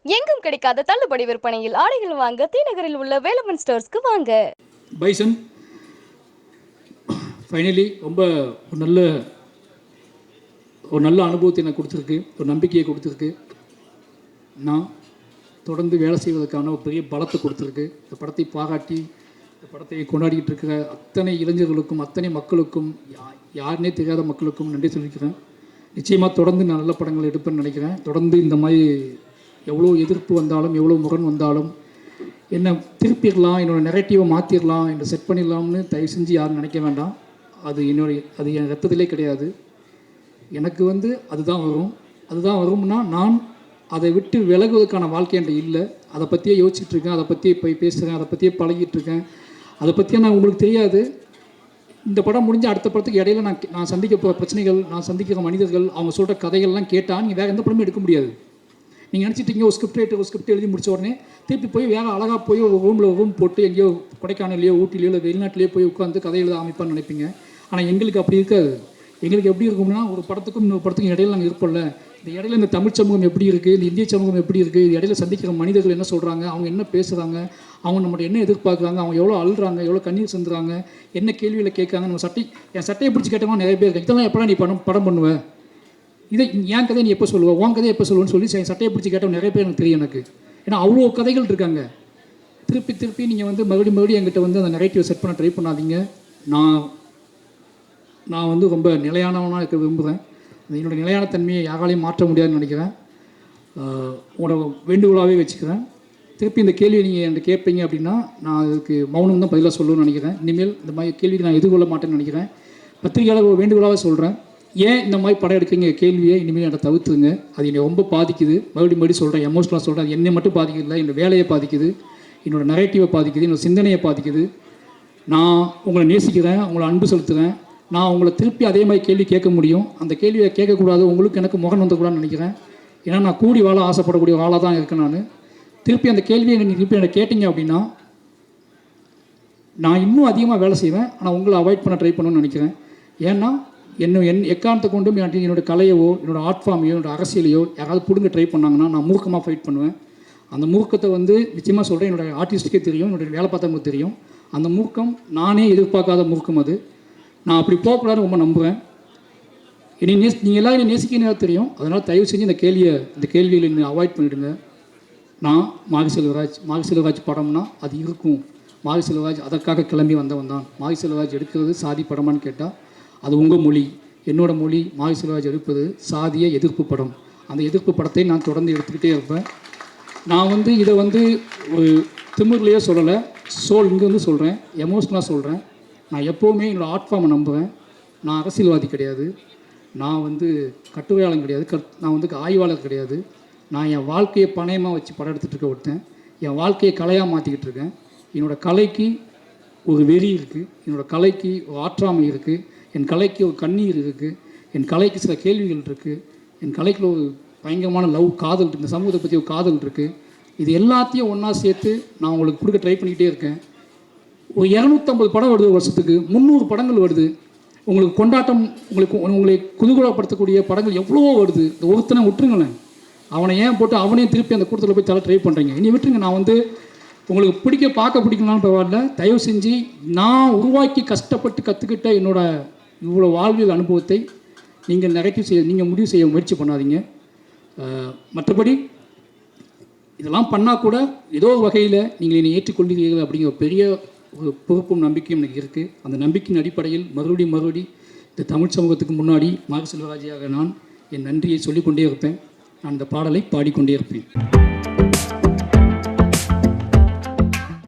எங்கும் கிடைக்காத தள்ளுபடி விற்பனையில் ஆடைகள் வாங்க தீநகரில் உள்ள வேலமன் ஸ்டோர்ஸ்க்கு வாங்க. பைசன் ஃபைனலி ரொம்ப ஒரு நல்ல அனுபவத்தை எனக்கு கொடுத்துருக்கு, ஒரு நம்பிக்கையை கொடுத்துருக்கு. நான் தொடர்ந்து வேலை செய்வதற்கான ஒரு பெரிய பலத்தை கொடுத்துருக்கு. இந்த படத்தை பாராட்டி இந்த படத்தை கொண்டாடிக்கிட்டு இருக்கிற அத்தனை இளைஞர்களுக்கும் அத்தனை மக்களுக்கும் யாருன்னே தெரியாத மக்களுக்கும் நன்றி சொல்லிக்கிறேன். நிச்சயமாக தொடர்ந்து நான் நல்ல படங்கள் எடுப்பேன்னு நினைக்கிறேன். தொடர்ந்து இந்த மாதிரி எவ்வளோ எதிர்ப்பு வந்தாலும் எவ்வளோ முரண் வந்தாலும் என்னை திருப்பிடலாம், என்னோடய நெரேட்டிவை மாற்றிடலாம், என்னை செட் பண்ணிடலாம்னு தயவு செஞ்சு யாரும் நினைக்க வேண்டாம். அது என் ரத்தத்திலே கிடையாது. எனக்கு அதுதான் வரும்னா நான் அதை விட்டு விலகுவதற்கான வாழ்க்கை என்கிட்ட இல்லை. அதை பற்றியே யோசிச்சுட்டு இருக்கேன், அதை பற்றியே போய் பேசுகிறேன், அதை பற்றியே பழகிட்டு இருக்கேன். அதை பற்றியே நான் உங்களுக்கு தெரியாது. இந்த படம் முடிஞ்ச அடுத்த படத்துக்கு இடையில நான் சந்திக்க போகிற பிரச்சனைகள், நான் சந்திக்கிற மனிதர்கள், அவங்க சொல்கிற கதைகள்லாம் கேட்டால் நீங்கள் வேறு எந்த படமும் எடுக்க முடியாது. நீங்கள் நினச்சிட்டிங்க ஒரு ஸ்கிரிப்ட் எழுதி முடிச்ச உடனே திருப்பி போய் வேறு அழகாக போய் ஒரு ரூம் போட்டு எங்கேயோ கொடைக்கானலையோ ஊட்டிலையோ இல்லை வெளிநாட்டிலையோ போய் உட்காந்து கதை எழுத அமைப்பான்னு நினைப்பீங்க. ஆனால் எங்களுக்கு அப்படி இருக்காது. எங்களுக்கு எப்படி இருக்கும்னா, ஒரு படத்துக்கும் இன்னொரு படத்துக்கும் இடையில நாங்கள் இருப்போம்ல, இந்த இடையில இந்த தமிழ் சமூகம் எப்படி இருக்குது, இந்த இந்திய சமூகம் எப்படி இருக்குது, இது இடையில சந்திக்கிற மனிதர்கள் என்ன சொல்கிறாங்க, அவங்க என்ன பேசுகிறாங்க, அவங்க நம்மகிட்ட என்ன எதிர்பார்க்குறாங்க, அவங்க எவ்வளோ அழுறாங்க, எவ்வளோ கண்ணீர் சிந்துறாங்க, என்ன கேள்வியில் கேட்காங்க. நம்ம என் சட்டையை பிடிச்சி கேட்டவங்க நிறைய பேர் இருக்காங்க. இதெல்லாம் எப்போலாம் நீ படம் பண்ணுவேன், இதை என் கதையை நீ எப்போ சொல்லுவேன், உன் கதையை எப்போ சொல்லுவேன்னு சொல்லி என் சட்டையை பிடிச்சி கேட்டவங்க நிறைய பேர் எனக்கு தெரியும். எனக்கு ஏன்னா அவ்வளோ கதைகள் இருக்காங்க. திருப்பி நீங்கள் மறுபடியும் என்கிட்ட அந்த நெரேட்டிவை செட் பண்ண ட்ரை பண்ணாதீங்க. நான் ரொம்ப நிலையானவனாக இருக்க விரும்புகிறேன். என்னோடய நிலையான தன்மையை யாராலையும் மாற்ற முடியாதுன்னு நினைக்கிறேன். உங்களோட வேண்டுகோளாகவே வச்சுக்கிறேன். திருப்பி இந்த கேள்வியை நீங்கள் என்கிட்ட கேட்பீங்க அப்படின்னா நான் அதுக்கு மௌனம் தான் பதிலாக சொல்லணும்னு நினைக்கிறேன். இனிமேல் இந்த மாதிரி கேள்விக்கு நான் எதிர்கொள்ள மாட்டேன்னு நினைக்கிறேன். பத்திரிகையாளர் ஒரு வேண்டுகோளாகவே சொல்கிறேன், ஏன் இந்த மாதிரி படம் எடுக்கிறீங்க கேள்வியை இனிமேல் என்னை தவிர்த்துங்க. அது என்னை ரொம்ப பாதிக்குது. மறுபடியும் சொல்கிறேன், எமோஷனலாக சொல்கிறேன். அது என்னை மட்டும் பாதிக்குது, என்னோடய வேலையை பாதிக்குது, என்னோடய நரேட்டிவை பாதிக்குது, என்னோடய சிந்தனையை பாதிக்குது. நான் உங்களை நேசிக்கிறேன், உங்களை அன்பு செலுத்துகிறேன். நான் உங்களை திருப்பி அதே மாதிரி கேள்வி கேட்க முடியும். அந்த கேள்வியை கேட்கக்கூடாது, உங்களுக்கு எனக்கு முகம் வந்துக்கூடாதுன்னு நினைக்கிறேன். ஏன்னா நான் கூடி வாழ ஆசைப்படக்கூடிய ஆளாக தான் இருக்கேன். நான் திருப்பி அந்த கேள்வியை திருப்பி என்னை கேட்டிங்க அப்படின்னா நான் இன்னும் அதிகமாக வேலை செய்வேன். ஆனால் உங்களை அவாய்ட் பண்ண ட்ரை பண்ணணும்னு நினைக்கிறேன். ஏன்னா எக்காரணத்தை கொண்டும் என்னோடய கலையவோ, என்னோடய ஆர்ட் ஃபார்மையோ, என்னோடய அரசியலையோ யாராவது பிடுங்க ட்ரை பண்ணாங்கன்னா நான் மூர்க்கமாக ஃபைட் பண்ணுவேன். அந்த மூர்க்கத்தை நிச்சயமாக சொல்கிறேன், என்னோடய ஆர்டிஸ்ட்டுக்கே தெரியும், என்னோடய வேலை பார்த்தவங்களுக்கு தெரியும். அந்த மூர்க்கம் நானே எதிர்பார்க்காத மூர்க்கம். அது நான் அப்படி போகக்கூடாதுன்னு ரொம்ப நம்புவேன். நீங்கள் எல்லாம் என்னை நேசிக்க தெரியும். அதனால் தயவு செஞ்சு இந்த கேள்வியில் என்னை அவாய்ட் பண்ணிவிடுங்க. நான் மாரி செல்வராஜ் படம்னா அது இருக்கும். மாரி செல்வராஜ் அதற்காக கிளம்பி வந்தவன் தான். மாரி செல்வராஜ் எடுக்கிறது சாதி படமான்னு கேட்டால் அது உங்கள் மொழி. என்னோடய மொழி மாரி செல்வராஜ் எடுப்பது சாதிய எதிர்ப்பு படம். அந்த எதிர்ப்பு படத்தை நான் தொடர்ந்து எடுத்துக்கிட்டே இருப்பேன். நான் இதை ஒரு திமிர்லேயே சொல்லலை, இங்கேருந்து சொல்கிறேன், எமோஷ்னலாக சொல்கிறேன். நான் எப்போவுமே என்னோடய ஆர்ட் ஃபார்மை நம்புவேன். நான் அரசியல்வாதி கிடையாது, நான் கட்டுரையாளன் கிடையாது, நான் ஆய்வாளர் கிடையாது. நான் என் வாழ்க்கையை பணயமாக வச்சு படம் எடுத்துகிட்டு இருக்க ஒருத்தன். என் வாழ்க்கையை கலையாக மாற்றிக்கிட்டு இருக்கேன். என்னோடய கலைக்கு ஒரு வெறி இருக்குது, என்னோடய கலைக்கு ஒரு ஆற்றாமை இருக்குது, என் கலைக்கு ஒரு கண்ணீர் இருக்குது, என் கலைக்கு சில கேள்விகள் இருக்குது, என் கலைக்குள்ள ஒரு பயங்கரமான காதல் இருக்குது, இந்த சமூகத்தை பற்றி ஒரு காதல் இருக்குது. இது எல்லாத்தையும் ஒன்றா சேர்த்து நான் உங்களுக்கு கொடுக்க ட்ரை பண்ணிக்கிட்டே இருக்கேன். ஒரு 250 படம் வருது வருஷத்துக்கு, 300 படங்கள் வருது. உங்களுக்கு கொண்டாட்டம், உங்களை குதூகலப்படுத்தக்கூடிய படங்கள் எவ்வளவோ வருது. இந்த ஒருத்தனை விட்டுருங்களேன், அவனை ஏன் போட்டு அவனையும் திருப்பி அந்த கூட்டத்தில் போய் ட்ரை பண்ணுறீங்க? இனி விட்டுருங்க. நான் உங்களுக்கு பார்க்க பிடிக்கலான்னு பரவாயில்ல, தயவு செஞ்சு நான் உருவாக்கி கஷ்டப்பட்டு கற்றுக்கிட்ட இவ்வளோ வாழ்வியல் அனுபவத்தை நீங்கள் முடிவு செய்ய முயற்சி பண்ணாதீங்க. மற்றபடி இதெல்லாம் பண்ணால் கூட ஏதோ வகையில் நீங்கள் என்னை ஏற்றுக்கொள்கிறீர்கள் அப்படிங்கிற பெரிய ஒரு பொறுப்பும் நம்பிக்கையும் எனக்கு இருக்குது. அந்த நம்பிக்கையின் அடிப்படையில் மறுபடி இந்த தமிழ் சமூகத்துக்கு முன்னாடி மாரி செல்வராஜாக நான் என் நன்றியை சொல்லிக்கொண்டே இருப்பேன். நான் இந்த பாடலை பாடிக்கொண்டே இருப்பேன்.